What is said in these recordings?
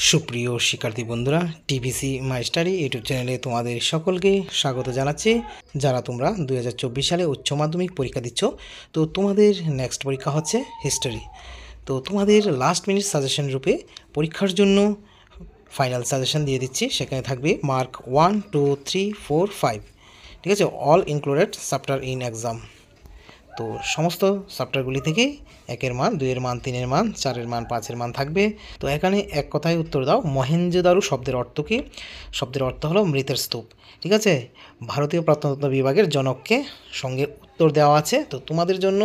সুপ্রিয় শিক্ষার্থী বন্ধুরা, টিভিসি মাই স্টাডি ইউটিউব চ্যানেলে তোমাদের সকলকে স্বাগত জানাচ্ছি। যারা তোমরা 2024 সালে উচ্চ মাধ্যমিক পরীক্ষা দিচ্ছ, তো তোমাদের নেক্সট পরীক্ষা হচ্ছে হিস্টোরি। তো তোমাদের লাস্ট মিনিট সাজেশন রূপে পরীক্ষার জন্য ফাইনাল সাজেশন দিয়ে দিচ্ছি। সেখানে থাকবে মার্ক 1, 2, 3, 4, 5, ঠিক আছে, all included chapter in exam. তো সমস্ত চ্যাপ্টারগুলি থেকে 1-এর মান, 2-এর মান, 3-এর মান, 4-এর মান, 5-এর মান থাকবে। তো এখানে এক কথায় উত্তর দাও, মহেঞ্জোদারো শব্দের অর্থ কী? শব্দের অর্থ হলো মৃতের স্তূপ, ঠিক আছে। ভারতীয় প্রত্নতত্ত্ব বিভাগের জনককে সঙ্গে উত্তর দেওয়া আছে। তো তোমাদের জন্য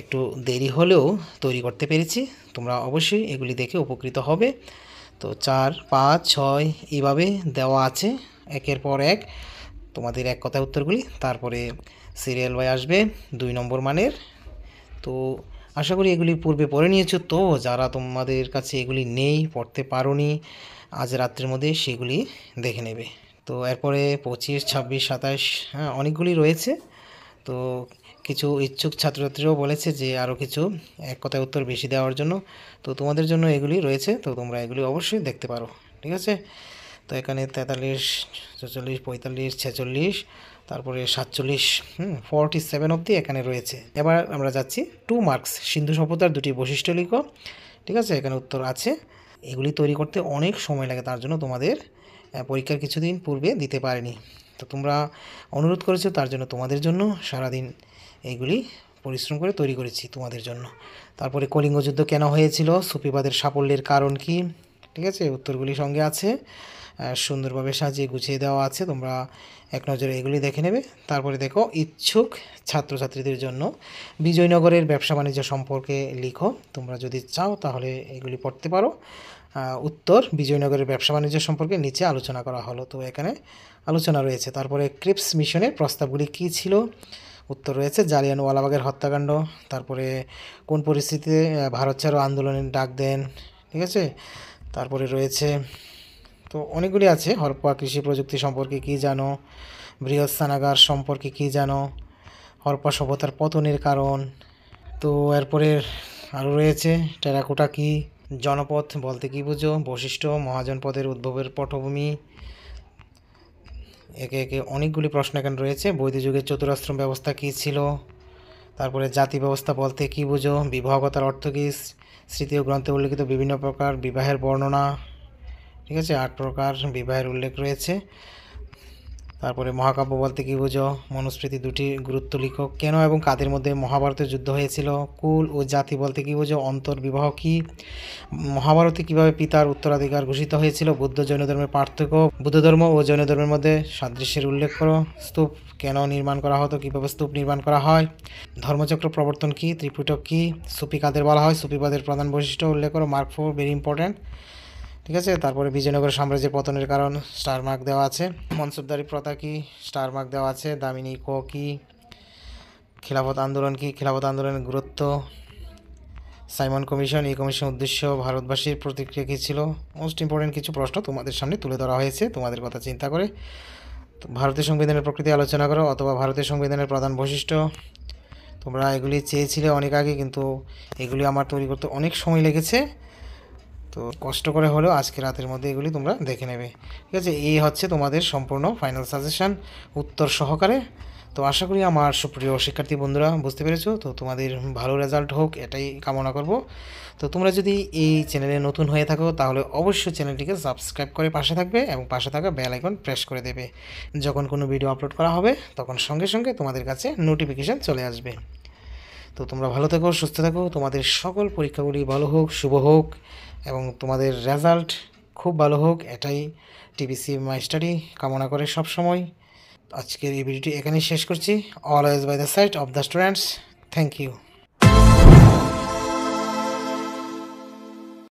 একটু দেরি হলেও তৈরি করতে পেরেছি, তোমরা অবশ্যই এগুলি দেখে উপকৃত হবে। তো 4, 5, 6 এইভাবে দেওয়া আছে একের পর এক তোমাদের এক কথায় উত্তরগুলি। তারপরে সিরিয়াল বাই আসবে 2 নম্বর মানের। তো আশা করি এগুলি পূর্বে পড়ে নিয়েছো। তো যারা তোমাদের কাছে এগুলি নেই, পড়তে পারোনি, আজ রাত্রের মধ্যে সেগুলি দেখে নেবে। তো এরপরে 25, 26, 27, হ্যাঁ অনেকগুলি রয়েছে। তো কিছু ইচ্ছুক ছাত্রছাত্রীরাও বলেছে যে আরও কিছু এক কথায় উত্তর বেশি দেওয়ার জন্য। তো তোমাদের জন্য এগুলি রয়েছে, তো তোমরা এগুলি অবশ্যই দেখতে পারো, ঠিক আছে। তো এখানে 43, 44, 45, 46, তারপরে 47, 47 অবধি এখানে রয়েছে। এবার আমরা যাচ্ছি 2 মার্কস, সিন্ধু সভ্যতার 2টি বৈশিষ্ট্য লিখো, ঠিক আছে। এখানে উত্তর আছে। এগুলি তৈরি করতে অনেক সময় লাগে, তার জন্য তোমাদের পরীক্ষার কিছুদিন পূর্বে দিতে পারেনি। তো তোমরা অনুরোধ করেছো, তার জন্য তোমাদের জন্য সারাদিন এইগুলি পরিশ্রম করে তৈরি করেছি তোমাদের জন্য। তারপরে কলিঙ্গ যুদ্ধ কেন হয়েছিল, সুফিবাদের সাফল্যের কারণ কি, ঠিক আছে, উত্তরগুলি সঙ্গে আছে, সুন্দরভাবে সাজিয়ে গুছিয়ে দেওয়া আছে, তোমরা এক নজরে এগুলি দেখে নেবে। তারপরে দেখো, ইচ্ছুক ছাত্রছাত্রীদের জন্য বিজয়নগরের ব্যবসা বাণিজ্য সম্পর্কে লিখো। তোমরা যদি চাও তাহলে এগুলি পড়তে পারো। উত্তর, বিজয়নগরের ব্যবসা বাণিজ্য সম্পর্কে নিচে আলোচনা করা হলো, তো এখানে আলোচনা রয়েছে। তারপরে ক্রিপস মিশনের প্রস্তাবগুলি কী ছিল, উত্তর রয়েছে জালিয়ানওয়ালাবাগের হত্যাকাণ্ড। তারপরে কোন পরিস্থিতিতে ভারত ছাড়ো আন্দোলনের ডাক দেন, ঠিক আছে। তারপরে রয়েছে, তো অনেকগুলি আছে, হরপ্পা কৃষি প্রযুক্তি সম্পর্কে কী জানো, বৃহৎ স্নানাগার সম্পর্কে কী জানো, হরপ্পা সভ্যতার পতনের কারণ। তো এরপরে আরও রয়েছে টেরাকোটা কী, জনপদ বলতে কী বুঝো, বৈশিষ্ট্য, মহাজনপদের উদ্ভবের পটভূমি। একে একে অনেকগুলি প্রশ্ন এখানে রয়েছে। বৈদিক চতুরাশ্রম ব্যবস্থা কী ছিল। তারপরে জাতি ব্যবস্থা বলতে কী বুঝো, বিবাহকতার অর্থ কী, স্মৃতি ও গ্রন্থে উল্লেখিত বিভিন্ন প্রকার বিবাহের বর্ণনা, ঠিক আছে, 8 প্রকার বিবাহের উল্লেখ রয়েছে। তারপরে মহাকাব্য বলতে কী বুঝো, মনুস্মৃতি 2টি গুরুত্ব লিখো, কেন এবং কাদের মধ্যে মহাভারতের যুদ্ধ হয়েছিল। কুল ও জাতি বলতে কী বুঝো, অন্তর্বিবাহ কী, মহাভারতে কীভাবে পিতার উত্তরাধিকার ঘোষিত হয়েছিল, বুদ্ধ জৈন ধর্মের পার্থক্য, বুদ্ধ ধর্ম ও জৈন ধর্মের মধ্যে সাদৃশ্যের উল্লেখ করো, স্তূপ কেন নির্মাণ করা হতো, কীভাবে স্তূপ নির্মাণ করা হয়, ধর্মচক্র প্রবর্তন কী, ত্রিপিটক কী, সুফি কাদের বলা হয়, সুফিবাদের প্রধান বৈশিষ্ট্য উল্লেখ করো। মার্ক 4 ভেরি ইম্পর্ট্যান্ট, ঠিক আছে। তারপরে বিজয়নগর সাম্রাজ্যের পতনের কারণ, স্টার মার্ক দেওয়া আছে। মনসুবদারি প্রথা কী, স্টার মার্ক দেওয়া আছে। দামিনী কো কী, খিলাফত আন্দোলন কী, খিলাফত আন্দোলনের গুরুত্ব। সাইমন কমিশন, এই কমিশন উদ্দেশ্য, ভারতবাসীর প্রতিক্রিয়া কী ছিল। মোস্ট ইম্পর্টেন্ট কিছু প্রশ্ন তোমাদের সামনে তুলে ধরা হয়েছে তোমাদের কথা চিন্তা করে। তো ভারতের সংবিধানের প্রকৃতি আলোচনা করো, অথবা ভারতের সংবিধানের প্রধান বৈশিষ্ট্য। তোমরা এগুলি চেয়েছিলে অনেক আগে, কিন্তু এগুলি আমার তৈরি করতে অনেক সময় লেগেছে, তো কষ্ট করে হলেও আজকে রাতের মধ্যে এগুলি তোমরা দেখে নেবে, ঠিক আছে। এই হচ্ছে তোমাদের সম্পূর্ণ ফাইনাল সাজেশন উত্তর সহকারে। তো আশা করি আমার সুপ্রিয় শিক্ষার্থী বন্ধুরা বুঝতে পেরেছো। তো তোমাদের ভালো রেজাল্ট হোক এটাই কামনা করব। তো তোমরা যদি এই চ্যানেলে নতুন হয়ে থাকো তাহলে অবশ্যই চ্যানেলটিকে সাবস্ক্রাইব করে পাশে থাকবে এবং পাশে থাকা বেল আইকন প্রেস করে দেবে। যখন কোনো ভিডিও আপলোড করা হবে তখন সঙ্গে সঙ্গে তোমাদের কাছে নোটিফিকেশান চলে আসবে। তো তোমরা ভালো থেকো, সুস্থ থাকো, তোমাদের সকল পরীক্ষাগুলি ভালো হোক, শুভ হোক এবং তোমাদের রেজাল্ট খুব ভালো হোক, এটাই টিভিসি মাই স্টাডি কামনা করে সব সময়। আজকের এই ভিডিওটি এখানেই শেষ করছি। Always by the side of the students. Thank you.